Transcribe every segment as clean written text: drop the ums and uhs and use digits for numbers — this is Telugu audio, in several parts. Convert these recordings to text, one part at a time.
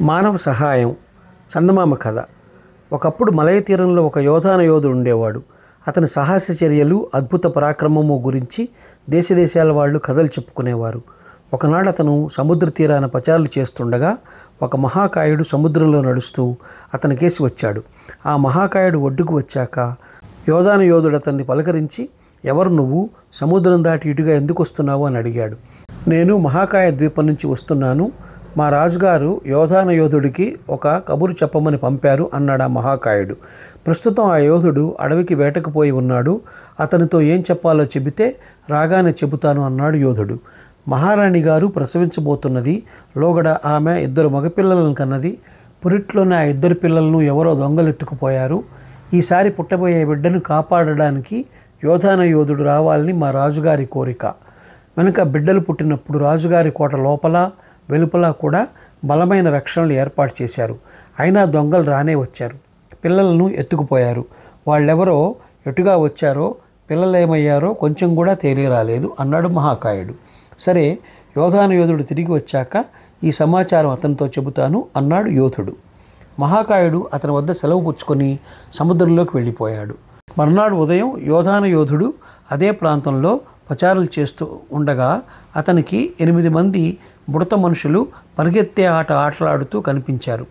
మానవ సహాయం చందమామ కథ. ఒకప్పుడు మలయ తీరంలో ఒక యోధుడు ఉండేవాడు. అతని సాహస చర్యలు, అద్భుత పరాక్రమము గురించి దేశదేశాల వాళ్ళు కథలు చెప్పుకునేవారు. ఒకనాడు అతను సముద్ర తీరాన పచారులు చేస్తుండగా ఒక మహాకాయుడు సముద్రంలో నడుస్తూ అతని కేసి వచ్చాడు. ఆ మహాకాయుడు ఒడ్డుకు వచ్చాక యోధుడు అతన్ని పలకరించి, ఎవరు నువ్వు, సముద్రం దాటి ఇటుగా ఎందుకు వస్తున్నావు అని అడిగాడు. నేను మహాకాయ ద్వీపం నుంచి వస్తున్నాను. మా రాజుగారు యోధుడికి ఒక కబురు చెప్పమని పంపారు అన్నాడు ఆ మహాకాయుడు. ప్రస్తుతం ఆ యోధుడు అడవికి వేటకు పోయి ఉన్నాడు. అతనితో ఏం చెప్పాలో చెబితే రాగానే చెబుతాను అన్నాడు యోధుడు. మహారాణి గారు ప్రసవించబోతున్నది. లోగడ ఆమె 2 మగపిల్లలను కన్నది. పురిట్లోనే ఆ 2 పిల్లలను ఎవరో దొంగలెత్తుకుపోయారు. ఈసారి పుట్టబోయే బిడ్డను కాపాడడానికి యోధుడు రావాలని మా రాజుగారి కోరిక. వెనుక బిడ్డలు పుట్టినప్పుడు రాజుగారి కోట లోపల వెలుపల కూడా బలమైన రక్షణలు ఏర్పాటు చేశారు. అయినా దొంగలు రానే వచ్చారు. పిల్లలను ఎత్తుకుపోయారు. వాళ్ళెవరో ఎటుగా వచ్చారో పిల్లలు ఏమయ్యారో కొంచెం కూడా తేలిరాలేదు అన్నాడు మహాకాయుడు. సరే, యోధుడు తిరిగి వచ్చాక ఈ సమాచారం అతనితో చెబుతాను అన్నాడు యోధుడు. మహాకాయుడు అతని వద్ద సెలవు పుచ్చుకొని సముద్రంలోకి వెళ్ళిపోయాడు. మర్నాడు ఉదయం యోధుడు అదే ప్రాంతంలో పచారులు చేస్తూ ఉండగా అతనికి 8 మంది బుడత మనుషులు పరిగెత్తే ఆటలాడుతూ కనిపించారు.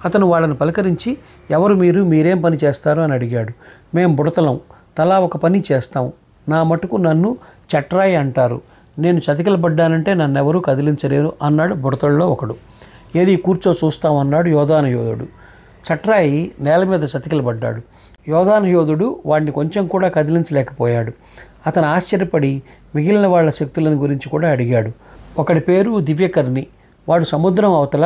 అతను వాళ్ళని పలకరించి, ఎవరు మీరు, మీరేం పని చేస్తారు అని అడిగాడు. మేం బుడతలం, తలా ఒక పని చేస్తాం. నా మటుకు నన్ను చట్రాయి అంటారు. నేను చతికిలబడ్డానంటే నన్నెవరూ కదిలించలేరు అన్నాడు బుడతల్లో ఒకడు. ఏది కూర్చో చూస్తాం అన్నాడు యోధుడు. చట్రాయి నేల మీద చతికిలబడ్డాడు. యోధుడు వాడిని కొంచెం కూడా కదిలించలేకపోయాడు. అతను ఆశ్చర్యపడి మిగిలిన వాళ్ళ శక్తులను గురించి కూడా అడిగాడు. ఒకడి పేరు దివ్యకర్ణి. వాడు సముద్రం అవతల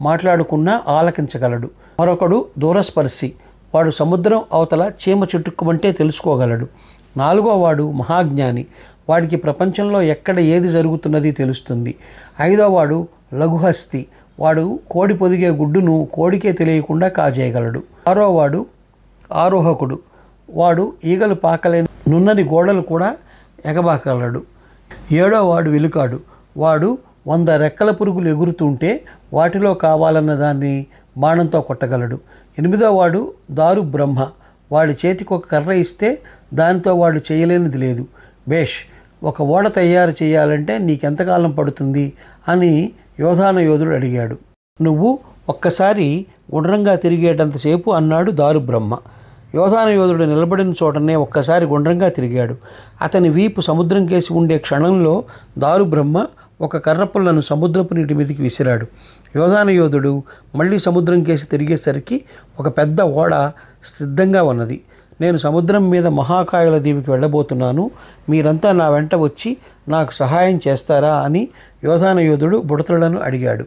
మాట్లాడుకున్నా ఆలకించగలడు. మరొకడు దూరస్పర్శి. వాడు సముద్రం అవతల చీమ చుట్టుకుమంటే తెలుసుకోగలడు. 4వ వాడు మహాజ్ఞాని. వాడికి ప్రపంచంలో ఎక్కడ ఏది జరుగుతున్నది తెలుస్తుంది. 5వ వాడు లఘుహస్తి. వాడు కోడి పొదిగే గుడ్డును కోడికే తెలియకుండా కాజేయగలడు. 6వ వాడు ఆరోహకుడు. వాడు ఈగలు పాకలేని నున్నని గోడలు కూడా ఎగబాకగలడు. 7వ వాడు వెలుకాడు. వాడు 100 రెక్కల పురుగులు ఎగురుతుంటే వాటిలో కావాలన్న దాన్ని బాణంతో కొట్టగలడు. 8వ వాడు దారు బ్రహ్మ. వాడి చేతికి ఒక కర్ర ఇస్తే దానితో వాడు చేయలేనిది లేదు. బేష్, ఒక ఓడ తయారు చేయాలంటే నీకెంతకాలం పడుతుంది అని యోధుడు అడిగాడు. నువ్వు ఒక్కసారి గుండ్రంగా తిరిగేటంతసేపు అన్నాడు దారు బ్రహ్మ. యోధుడు నిలబడిన చోటనే ఒక్కసారి గుండ్రంగా తిరిగాడు. అతని వీపు సముద్రం కేసి ఉండే క్షణంలో దారు బ్రహ్మ ఒక కర్రపుల్లను సముద్రపు నీటి మీదకి విసిరాడు. యోధుడు మళ్ళీ సముద్రం కేసి తిరిగేసరికి ఒక పెద్ద ఓడ సిద్ధంగా ఉన్నది. నేను సముద్రం మీద మహాకాయుల దీవికి వెళ్ళబోతున్నాను. మీరంతా నా వెంట వచ్చి నాకు సహాయం చేస్తారా అని యోధుడు బుడతలను అడిగాడు.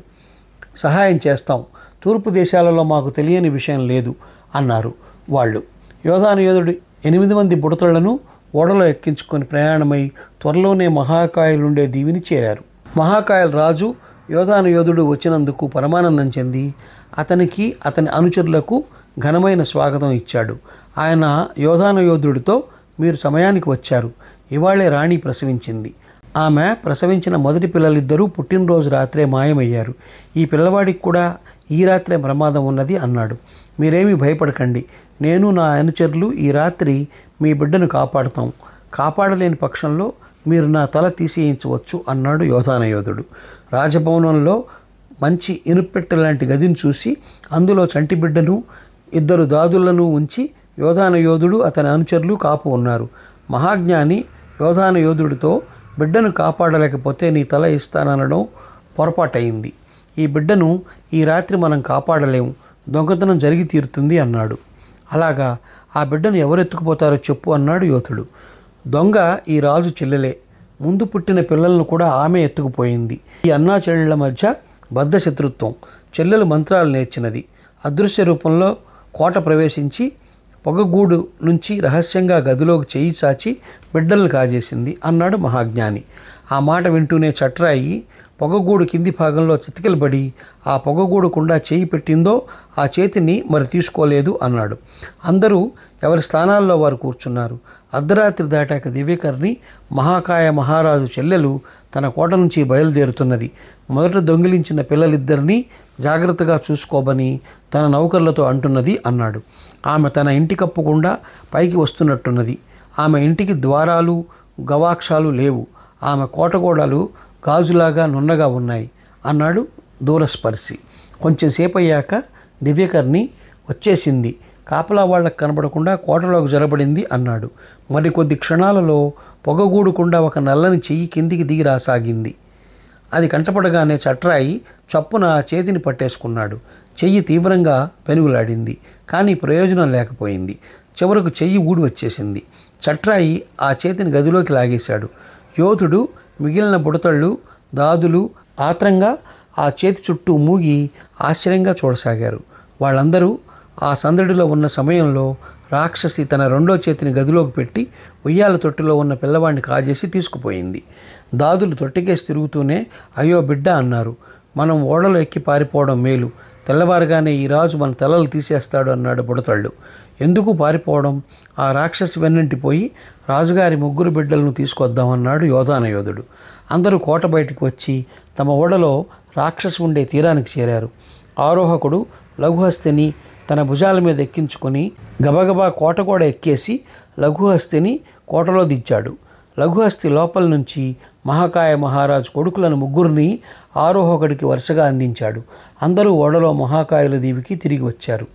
సహాయం చేస్తాం. తూర్పు దేశాలలో మాకు తెలియని విషయం లేదు అన్నారు వాళ్ళు. యోధుడు 8 మంది బుడతలను ఓడలో ఎక్కించుకొని ప్రయాణమై త్వరలోనే మహాకాయులుండే దీవిని చేరారు. మహాకాయుల రాజు యోధుడు వచ్చినందుకు పరమానందం చెంది అతనికి అతని అనుచరులకు ఘనమైన స్వాగతం ఇచ్చాడు. ఆయన యోధుడితో, మీరు సమయానికి వచ్చారు. ఇవాళే రాణి ప్రసవించింది. ఆమె ప్రసవించిన మొదటి పిల్లలిద్దరూ పుట్టినరోజు రాత్రే మాయమయ్యారు. ఈ పిల్లవాడికి కూడా ఈ రాత్రే ప్రమాదం ఉన్నది అన్నాడు. మీరేమీ భయపడకండి. నేను నా అనుచరులు ఈ రాత్రి మీ బిడ్డను కాపాడుతాం. కాపాడలేని పక్షంలో మీరు నా తల తీసేయించవచ్చు అన్నాడు యోధుడు. రాజభవనంలో మంచి ఇనుపెట్టె లాంటి గదిని చూసి అందులో చంటి బిడ్డను 2 దాదులను ఉంచి యోధుడు అతని అనుచరులు కాపు ఉన్నారు. మహాజ్ఞాని యోధుడితో, బిడ్డను కాపాడలేకపోతే నీ తల ఇస్తాననడం పొరపాటయింది. ఈ బిడ్డను ఈ రాత్రి మనం కాపాడలేము. దొంగతనం జరిగి తీరుతుంది అన్నాడు. అలాగా, ఆ బిడ్డను ఎవరు ఎత్తుకుపోతారో చెప్పు అన్నాడు యోధుడు. దొంగ ఈ రాజు చెల్లెలే. ముందు పుట్టిన పిల్లలను కూడా ఆమె ఎత్తుకుపోయింది. ఈ అన్నా చెల్లెళ్ళ మధ్య బద్ధ శత్రుత్వం. చెల్లెలు మంత్రాలు నేర్చినది. అదృశ్య రూపంలో కోట ప్రవేశించి పొగగూడు నుంచి రహస్యంగా గదిలోకి చేయి చాచి బిడ్డలను కాజేసింది అన్నాడు మహాజ్ఞాని. ఆ మాట వింటూనే చట్రాయి పొగగూడు కింది భాగంలో చితికిలబడి ఆ పొగగూడుకుండా చేయి పెట్టిందో ఆ చేతిని మరి తీసుకోలేదు అన్నాడు. అందరూ ఎవరి స్థానాల్లో వారు కూర్చున్నారు. అర్ధరాత్రి దాటాక దివ్యకర్ణి మహాకాయ మహారాజు చెల్లెలు తన కోట నుంచి బయలుదేరుతున్నది. మొదట దొంగిలించిన పిల్లలిద్దరినీ జాగ్రత్తగా చూసుకోమని తన నౌకర్లతో అంటున్నది అన్నాడు. ఆమె తన ఇంటి కప్పుకుండా పైకి వస్తున్నట్టున్నది. ఆమె ఇంటికి ద్వారాలు గవాక్షాలు లేవు. ఆమె కోటగోడలు గాజులాగా నున్నగా ఉన్నాయి అన్నాడు దూరస్పర్శి. కొంచెంసేపు అయ్యాక దివ్యకర్ణి వచ్చేసింది. కాపలా వాళ్లకు కనబడకుండా కోటలోకి జొరబడింది అన్నాడు. మరికొద్ది క్షణాలలో పొగగూడకుండా ఒక నల్లని చెయ్యి కిందికి దిగి రాసాగింది. అది కంటపడగానే చట్రాయి చప్పున ఆ చేతిని పట్టేసుకున్నాడు. చెయ్యి తీవ్రంగా పెనుగులాడింది. కానీ ప్రయోజనం లేకపోయింది. చివరకు చెయ్యి ఊడి వచ్చేసింది. చట్రాయి ఆ చేతిని గదిలోకి లాగేశాడు. యోధుడు మిగిలిన బుడతళ్ళు దాదులు ఆత్రంగా ఆ చేతి చుట్టూ మూగి ఆశ్చర్యంగా చూడసాగారు. వాళ్ళందరూ ఆ సందడిలో ఉన్న సమయంలో రాక్షసి తన రెండో చేతిని గదిలోకి పెట్టి ఉయ్యాల తొట్టిలో ఉన్న పిల్లవాడిని కాజేసి తీసుకుపోయింది. దాదులు తొట్టికేసి తిరుగుతూనే అయ్యో బిడ్డ అన్నారు. మనం ఓడలో ఎక్కి పారిపోవడం మేలు. తెల్లవారుగానే ఈ రాజు మన తలలు తీసేస్తాడు అన్నాడు బుడతళ్ళు. ఎందుకు పారిపోవడం? ఆ రాక్షసి వెన్నంటిపోయి రాజుగారి 3 బిడ్డలను తీసుకొద్దామన్నాడు యోధానయోధుడు. అందరూ కోట బయటికి వచ్చి తమ ఓడలో రాక్షసి ఉండే తీరానికి చేరారు. ఆరోహకుడు లఘుహస్తిని తన భుజాల మీద ఎక్కించుకొని గబగబా కోటగోడ ఎక్కేసి లఘుహస్తిని కోటలో దించాడు. లఘుహస్తి లోపల నుంచి మహాకాయ మహారాజు కొడుకులను 3 ఆరోహకుడికి వరుసగా అందించాడు. అందరూ ఓడలో మహాకాయుల దీవికి తిరిగి వచ్చారు.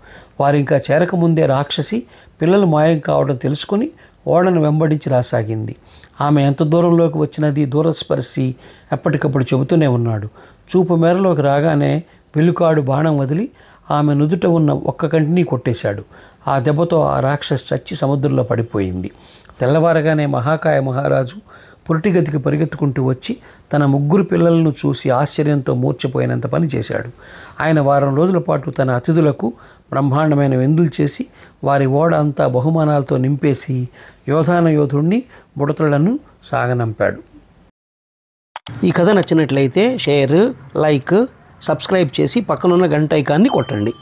వారింకా చేరకముందే రాక్షసి పిల్లలు మాయం కావడం తెలుసుకుని ఓడను వెంబడించి రాసాగింది. ఆమె ఎంత దూరంలోకి వచ్చినది దూరస్పర్శి ఎప్పటికప్పుడు చెబుతూనే ఉన్నాడు. చూపు మేరలోకి రాగానే వెలుకాడు బాణం వదిలి ఆమె నుదుట ఉన్న ఒక్క కంటిని కొట్టేశాడు. ఆ దెబ్బతో ఆ రాక్షసి చచ్చి సముద్రంలో పడిపోయింది. తెల్లవారగానే మహాకాయ మహారాజు పురిటిగదికి పరిగెత్తుకుంటూ వచ్చి తన 3 పిల్లలను చూసి ఆశ్చర్యంతో మూర్ఛపోయినంత పని చేశాడు. ఆయన వారం రోజుల పాటు తన అతిథులకు బ్రహ్మాండమైన విందులు చేసి వారి ఓడ అంతా బహుమానాలతో నింపేసి యోధానయోధుడిని బుడతలను సాగనంపాడు. ఈ కథ నచ్చినట్లయితే షేర్, లైక్, సబ్స్క్రైబ్ చేసి పక్కనున్న గంట ఐకాన్ని కొట్టండి.